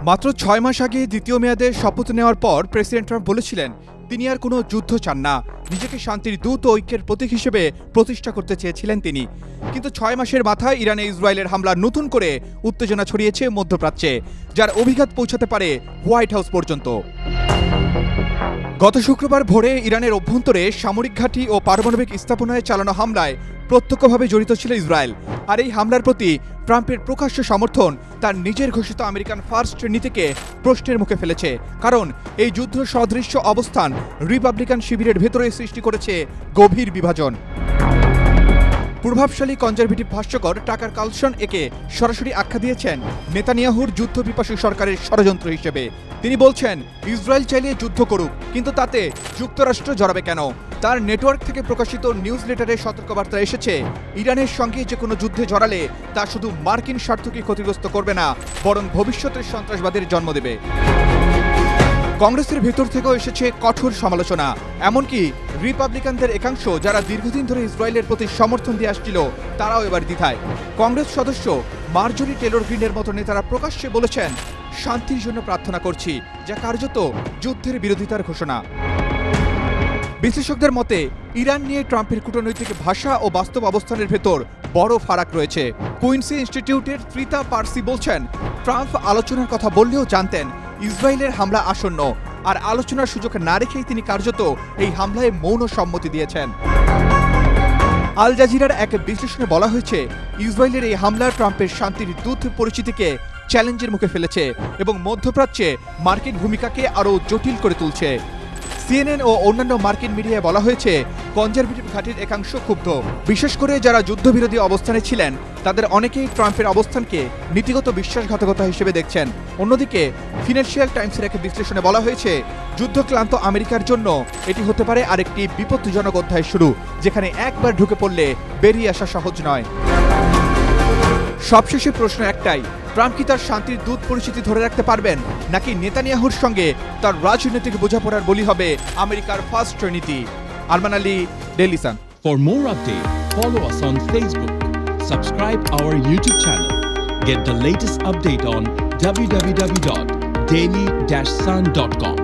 মাত্র ৬ মাস আগে দ্বিতীয় মেয়াদে শপথ নেওয়ার পর প্রেসিডেন্ট ট্রাম্প বলেছিলেন তিনি আর কোনো যুদ্ধ চান না, নিজেকে শান্তির দূত ও ঐক্যের প্রতীক হিসেবে প্রতিষ্ঠা করতে চেয়েছিলেন তিনি। কিন্তু ৬ মাসের মাথায় ইরানে ইসরায়েলের হামলা নতুন করে উত্তেজনা ছড়িয়েছে মধ্যপ্রাচ্যে, যার অভিঘাত পৌঁছাতে পারে হোয়াইট হাউস পর্যন্ত। গত শুক্রবার ভোরে ইরানের অভ্যন্তরে সামরিক ঘাঁটি ও পারমাণবিক স্থাপনায় চালানো হামলায় প্রত্যক্ষভাবে জড়িত ছিল ইসরায়েল। আর এই হামলার প্রতি ট্রাম্পের প্রকাশ্য সমর্থন তার নিজের ঘোষিত আমেরিকান ফার্স্ট নীতিকে প্রশ্নের মুখে ফেলেছে, কারণ এই যুদ্ধ সদৃশ্য অবস্থান রিপাবলিকান শিবিরের ভেতরে সৃষ্টি করেছে গভীর বিভাজন। প্রভাবশালী কনজারভেটিভ ভাষ্যকর টাকার কার্লসন একে সরাসরি আখ্যা দিয়েছেন নেতানিয়াহুর যুদ্ধ পিপাসু সরকারের ষড়যন্ত্র হিসেবে। তিনি বলছেন, ইসরায়েল চাইলে যুদ্ধ করুক, কিন্তু তাতে যুক্তরাষ্ট্র জড়াবে কেন? তার নেটওয়ার্ক থেকে প্রকাশিত নিউজ লেটারে সতর্কবার্তা এসেছে, ইরানের সঙ্গে যে কোনো যুদ্ধে জড়ালে তা শুধু মার্কিন স্বার্থকে ক্ষতিগ্রস্ত করবে না, বরং ভবিষ্যতের সন্ত্রাসবাদের জন্ম দেবে। কংগ্রেসের ভেতর থেকেও এসেছে কঠোর সমালোচনা। এমনকি রিপাবলিকানদের একাংশ যারা দীর্ঘদিন ধরে ইসরায়েলের প্রতি সমর্থন দিয়ে আসছিল, তারাও এবার দ্বিধায়। কংগ্রেস সদস্য মার্জরি টেলর গ্রিনের মতো নেতারা প্রকাশ্যে বলেছেন, শান্তির জন্য প্রার্থনা করছি, যা কার্যত যুদ্ধের বিরোধিতার ঘোষণা। বিশ্লেষকদের মতে ইরান নিয়ে ট্রাম্পের কূটনৈতিক ভাষা ও বাস্তব অবস্থানের ভেতর বড় ফারাক রয়েছে। কুইন্সি ইনস্টিটিউটের ত্রিতা পার্সি বলছেন, ট্রাম্প আলোচনার কথা বললেও জানতেন ইসরায়েলের হামলা আসন্ন, আর আলোচনার সুযোগ না রেখেই তিনি কার্যত এই হামলায় মৌন সম্মতি দিয়েছেন। আল জাজিরার এক বিশ্লেষণে বলা হয়েছে, ইসরায়েলের এই হামলা ট্রাম্পের শান্তির দূত পরিচিতিকে চ্যালেঞ্জের মুখে ফেলেছে এবং মধ্যপ্রাচ্যে মার্কিন ভূমিকাকে আরও জটিল করে তুলছে। সিএনএন ও অন্যান্য মার্কিন মিডিয়ায় বলা হয়েছে, কনজারভেটিভ ঘাঁটির একাংশ ক্ষুব্ধ, বিশেষ করে যারা যুদ্ধবিরোধী অবস্থানে ছিলেন তাদের অনেকেই ট্রাম্পের অবস্থানকে নীতিগত বিশ্বাসঘাতকতা হিসেবে দেখছেন। অন্যদিকে ফিনান্সিয়াল টাইমসের এক বিশ্লেষণে বলা হয়েছে, যুদ্ধক্লান্ত আমেরিকার জন্য এটি হতে পারে আরেকটি বিপজ্জনক অধ্যায় শুরু, যেখানে একবার ঢুকে পড়লে বেরিয়ে আসা সহজ নয়। সবশেষে প্রশ্ন একটাই, ট্রাম্প কি তার শান্তির দূত পরিচিতি ধরে রাখতে পারবেন, নাকি নেতানিয়াহুর সঙ্গে তার রাজনৈতিক বোঝাপড়ার বলি হবে আমেরিকার ফার্স্ট নীতি? Arman Ali, Daily Sun. For more updates, follow us on Facebook, subscribe our YouTube channel, get the latest update on www.daily-sun.com.